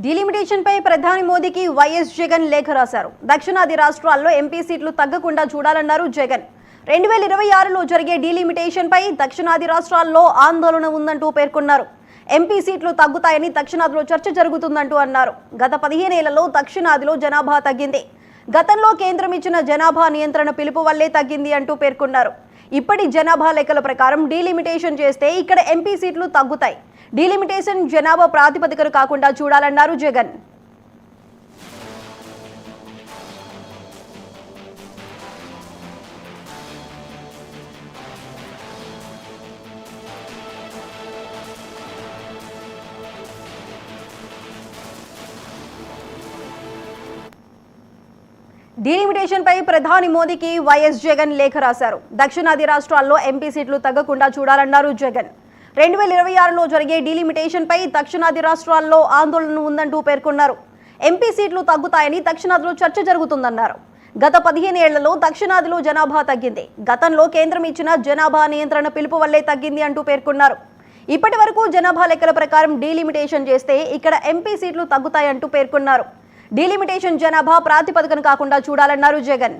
Delimitation పై ప్రధాని మోదీకి YS Jagan లేఖ రాశారు. దక్షిణాది రాష్ట్రాల్లో ఎంపీ సీట్లు తగ్గకుండా చూడాలన్నారు జగన్. 2026లో జరిగే డీలిమిటేషన్ పై దక్షిణాది రాష్ట్రాల్లో ఆందోళన ఉందంటూ పేర్కొన్నారు. ఎంపీ సీట్లు తగ్గుతాయని దక్షిణాదిలో చర్చ జరుగుతుందంటూ అన్నారు. గత 15 ఏళ్లలో దక్షిణాదిలో జనాభా తగ్గింది. గతంలో కేంద్రం ఇచ్చిన జనాభా నియంత్రణ పిలుపు వల్లే తగ్గింది అంటూ పేర్కొన్నారు. ఇప్పటి జనాభా లెక్కల ప్రకారం డీలిమిటేషన్ చేస్తే ఇక్కడ ఎంపీ సీట్లు తగ్గుతాయి. డీలిమిటేషన్ జనాభా ప్రాతిపదికన కాకుండా చూడాలన్నారు జగన్. డీలిమిటేషన్ పై ప్రధాని మోదీకి వైఎస్ జగన్ లేఖ రాశారు. దక్షిణాది రాష్ట్రాల్లో ఎంపీ సీట్లు తగ్గకుండా చూడాలన్నారు జగన్. 2026లో జరిగే డీలిమిటేషన్ పై దక్షిణాది రాష్ట్రాల్లో ఆందోళన ఉందంటూ పేర్కొన్నారు. ఎంపీ సీట్లు తగ్గుతాయని దక్షిణాదిలో చర్చ జరుగుతుందన్నారు. గత 15 ఏళ్లలో దక్షిణాదిలో జనాభా తగ్గింది. గతంలో కేంద్రం ఇచ్చిన జనాభా నియంత్రణ పిలుపు వల్లే తగ్గింది అంటూ పేర్కొన్నారు. ఇప్పటి వరకు జనాభా లెక్కల ప్రకారం డీలిమిటేషన్ చేస్తే ఇక్కడ ఎంపీ సీట్లు తగ్గుతాయంటూ పేర్కొన్నారు. డీలిమిటేషన్ జనాభా ప్రాతిపదికన కాకుండా చూడాలన్నారు జగన్.